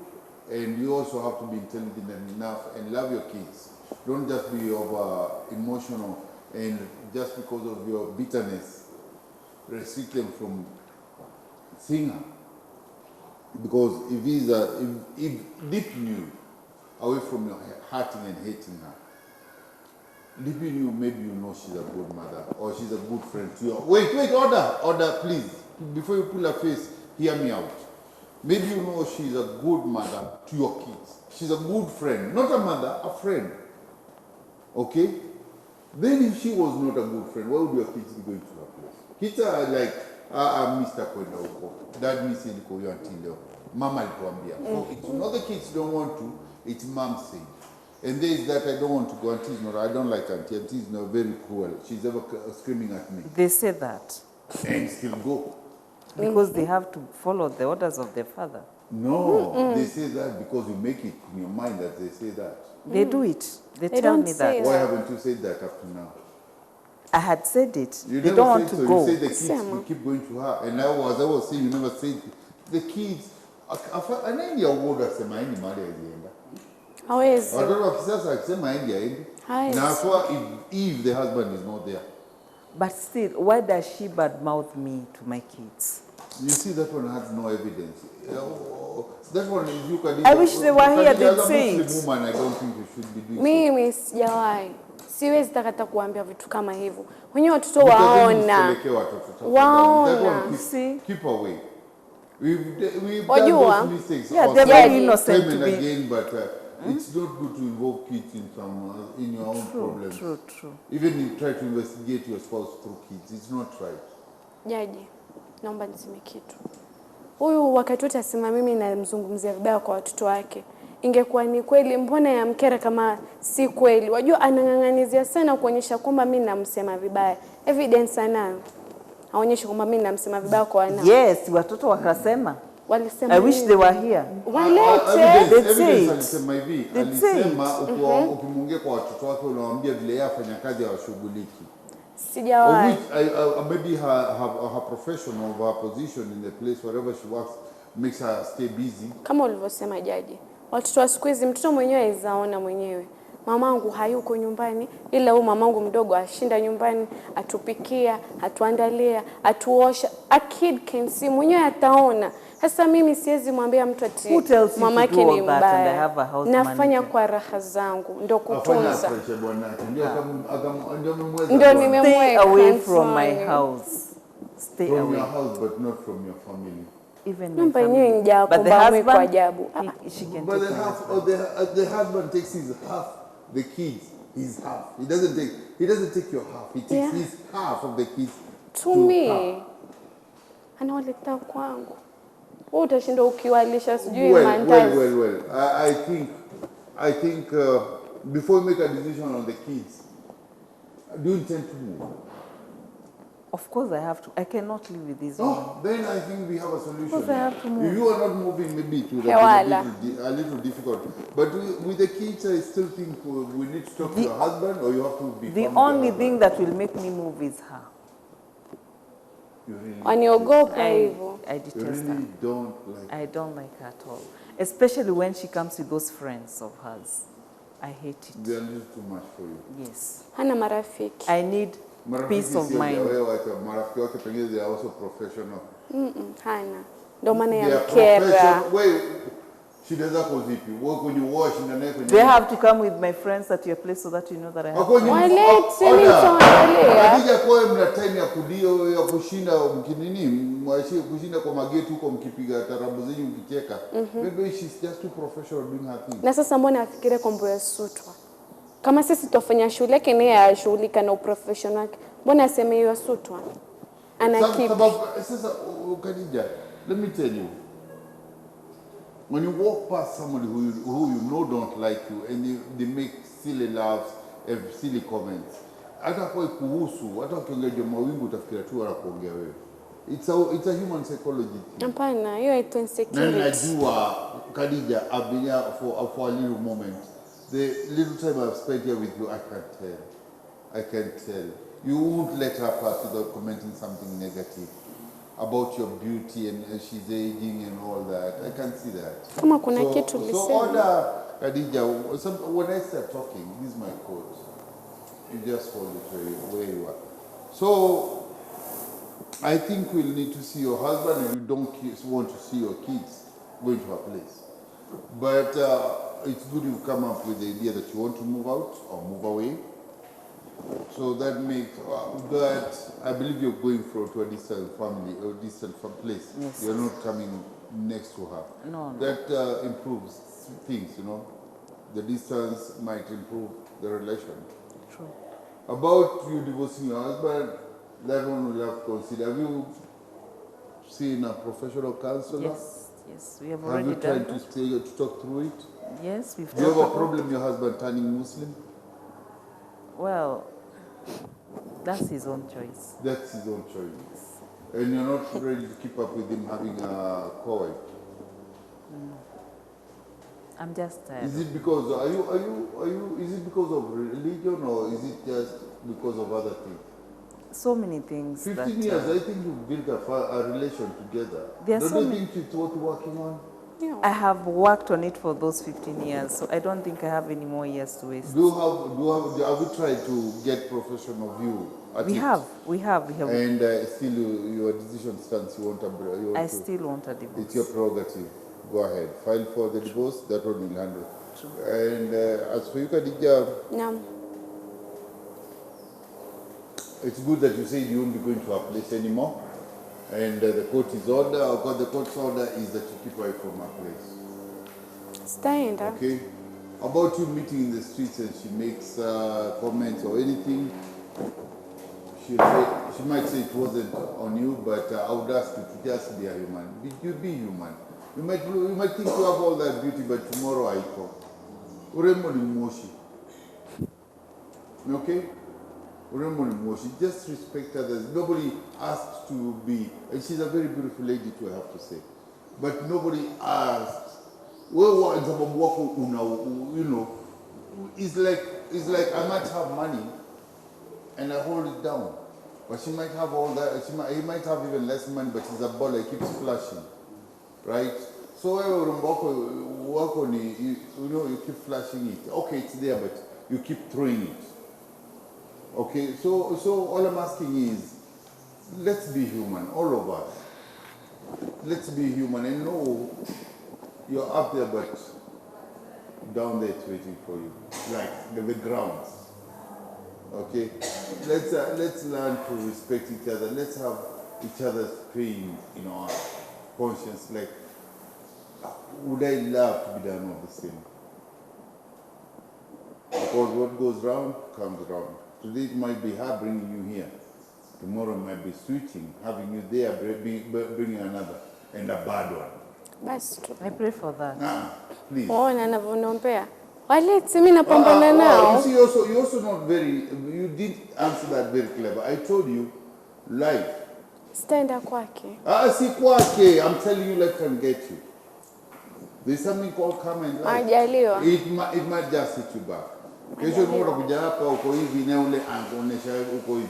and you also have to be intelligent enough and love your kids. Don't just be over emotional and just because of your bitterness restrict them from seeing her. Because if deep in you, away from your hurting and hating her, deep in you, maybe you know she's a good mother or she's a good friend to you. Wait, order, please. Before you pull her face, hear me out. Maybe you know she's a good mother to your kids. She's a good friend, not a mother, a friend. Okay? Then if she was not a good friend, why would your kids be going to her place? Kids are like, Mr. Kwenda huko. Dad missed liko hiyo until leo. Mama alituambia. So it's not the kids don't want to, it's mom saying. And there is that I don't want to go. Auntie is not, I don't like auntie. Auntie is not very cruel. She's ever screaming at me. They say that. And still go. Because they have to follow the orders of their father. No, they say that because you make it in your mind that they say that. They do it. They tell me that. Why haven't you said that up to now? I had said it. You they never don't want said to so. go. You said the kids will keep going to her. And as I was saying, you never said the kids. Anaendi award asema endi mali azienda. Hawezi. Watoto wa kisasa akisema endi aendi. Na aswa if the husband is not there. But still, why does she badmouth me to my kids? You see, that one has no evidence. That one is you can. I wish they were here. They'd say it. Muslim woman, I don't think you should be doing. Mimi sijawahi. Siwezi takata kuambia vitu kama hivyo. Wenyewe watoto waona. See? Keep away. We've done those mistakes. Yeah, they're very innocent to be. Again, but it's not good to involve kids in in your own problems. True. Even if you try to investigate your spouse through kids, it's not right. Jaji, naomba niseme kitu. Huyu wakati wote asema mimi namzungumzia vibaya kwa watoto wake. Ingekuwa ni kweli, mbona yamkera kama si kweli? Wajua anang'ang'anizia sana kuonyesha kwamba mimi namsema vibaya. Evidence anayo. Aonyeshe kwamba mimi namsema vibaya kwa wana. Yes, watoto wakasema. Walisema. I wish they were here. Evidence alisema hivi. Alisema ukimwongea kwa watoto wake unawaambia vile yeye afanya kazi hawashughuliki. Sijawahi. Maybe her profession or her position in the place wherever she works makes her stay busy. Kama ulivyosema jaji, watoto wa siku hizi mtoto mwenyewe aizaona mwenyewe. Mamangu hayuko nyumbani, ila huyu mamangu mdogo ashinda nyumbani, atupikia, atuandalia, atuosha. A kid can see, mwenyewe ataona. Sasa mimi siwezi mwambia mtu ati mamake ni mbaya. Nafanya kwa raha zangu, ndio kutunza. Ndio nimemweka. Stay away from my house. Stay away. From your house, but not from your family. Even my family. But the husband, the husband takes his half, the kids his half. He doesn't take your half. He takes his half of the kids to me. Anawaleta kwangu. Wewe utashinda ukiwalisha sijui mandazi. Well. I think before you make a decision on the kids, do you intend to move? Of course I have to. I cannot live with this No, woman. then I think we have a solution. Because I have to move. If you are not moving, maybe to Hewala. a little difficult. But with the kids, I still think we need to talk to your husband, or you have to be. The only thing that will make me move is her. You really, Waniogopa hivyo. I you detest really her. don't like. I don't like her at all. Especially when she comes with those friends of hers. I hate it. They are a little too much for you. Yes. Hana marafiki. I need peace of mind. Marafiki wake pengine they are also professional. Hana. Ndio maana They are yamkera. professional. Wait, shida zako zipi? Wewe kwenye wash na naye kwenye. They have to come with my friends at your place so that you know that I have. Walete mimi nitaangalia. Akija kwa mna time ya kudio ya kushinda mkinini, mwashi kushinda kwa mageti huko mkipiga tarabu zenyu mkicheka. Maybe she's just too professional doing her thing. Na sasa mbona afikire kwamba yasutwa? Kama sisi tuwafanya shule yake naye ashughulika na uprofessional wake. Mbona aseme hiyo yasutwa? Ana kipi? Sasa Khadija, let me tell you. When you walk past somebody who you know don't like you and they make silly laughs and silly comments, hata kwa kuhusu, hata ukiongea mawingu utafikiria tu wanakuongea wewe. It's a human psychology thing. Hapana, hiyo haitwa Na insecurity. najua Khadija, I've been here for a little moment. The little time I've spent here with you, I can't tell. I can't tell. You won't let her pass without commenting something negative about your beauty and she's aging and all that. I can't see that. Kama kuna kitu So ulisema. order, Khadija, when I start talking, this is my quote. You just hold it where you are. So I think we'll need to see your husband and you don't want to see your kids going to a place. But it's good you've come up with the idea that you want to move out or move away. So that makes that I believe you're going to a distant family or distant place. Yes. You're not coming next to her. No. That improves things, you know. The distance might improve the relation. True. About you divorcing your husband, that one will have to consider. Have you seen a professional counselor? Yes, we have Have already you done tried that. to talk through it? Yes, we've Do you have talked a about- problem your husband turning Muslim? Well, that's his own choice. That's his own choice. And you're not ready to keep up with him having a co-wife? I'm just tired. Is it because is it because of religion or is it just because of other things? So many things. 15 that, years, I think you've built a relation together. There are Don't so you many- think it's worth working on? I have worked on it for those 15 years, so I don't think I have any more years to waste. Have you tried to get professional view at We it? have. And still your decision stands, you want I to, still want a divorce. it's your prerogative. Go ahead, file for the divorce, that one will handle. And as for you, Khadija, Naam. it's good that you said you won't be going to our place anymore. And the court's order is that you keep away from our place. Sitaenda. Okay? About you meeting in the streets and she makes comments or anything, she might say it wasn't on you, but I would ask you to just be a human. You be human. You might think you have all that beauty, but tomorrow I come. Urembo ni moshi. Okay? Urembo ni moshi. Just respect others. Nobody asked to be, and she's a very beautiful lady too, I have to say. But nobody asked. Well, you know, it's like I might have money and I hold it down. But she might have all that, he might have even less money, but he's a baller, he keeps flashing. Right? So you keep flashing it. Okay, it's there, but you keep throwing it. Okay, so all I'm asking is, let's be human, all of us. Let's be human and know you're up there, but down there it's waiting for you, like the grounds. Okay, let's learn to respect each other. Let's have each other's pain in our conscience. Like, would I love to be done all the same? Because what goes round comes round. Today it might be her bringing you here. Tomorrow it might be switching, having you there, bringing another, and a bad one. Basi tu. I pray for that. Please. Ona anavyonombea. Walete mimi napambana nao. You see, you also not very, you didn't answer that very clever. I told you, Life. Sitaenda kwake. Si kwake. I'm telling you, life can get you. There's something called karma in life. Majaliwa. It might just hit you back. Kesho kama utakuja hapa uko hivi na ule anakuonesha uko hivi.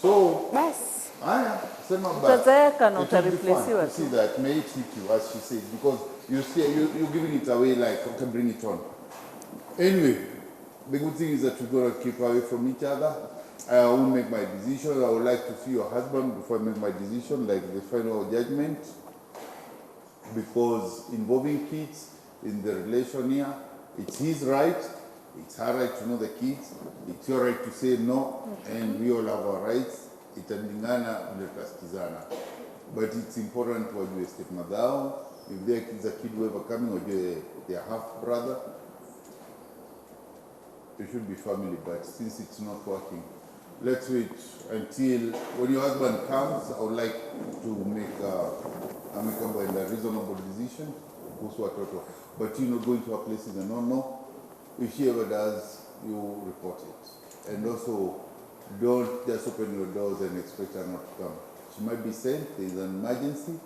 So Basi. haya, sema basi. Utazeeka na utareplacewa. See that may it hit you, as she said, because you see you're giving it away like, okay, bring it on. Anyway, the good thing is that we're gonna keep away from each other. I will make my decision. I would like to see your husband before I make my decision, like the final judgment. Because involving kids in the relation here, it's his right, it's her right to know the kids, it's your right to say no, and we all have our rights. Italingana vile tutasikizana. But it's important wajue stepmother yao. If their kids are kid who ever coming, wajue their half brother. It should be family, but since it's not working, let's wait until when your husband comes. I would like to make a reasonable decision. But you not going to her places and no. If she ever does, you report it. And also, don't just open your doors and expect her not to come. She might be sent. There is an emergency.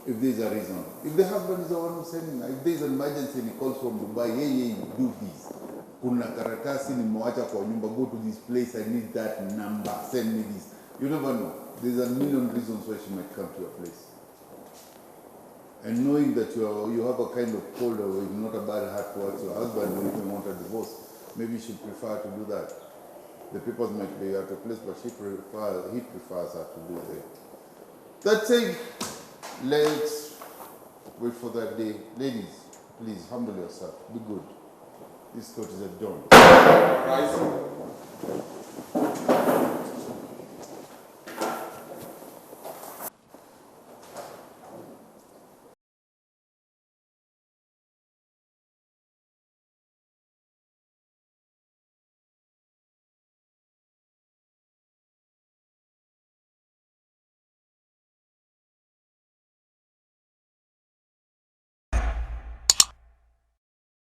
If there is a reason, if the husband is the one who's sending her, if there is an emergency and he calls from Dubai, hey, do this. Kuna karatasi nimewacha kwa nyumba, go to this place, I need that number, send me this. You never know. There's a million reasons why she might come to your place. And knowing that you have a kind of cold or not a bad heart towards your husband or even want a divorce, maybe she'd prefer to do that. The papers might be out of place, but he prefers her to do that. That's it. Let's wait for that day. Ladies, please humble yourself. Be good. This court is a dawn. Rising.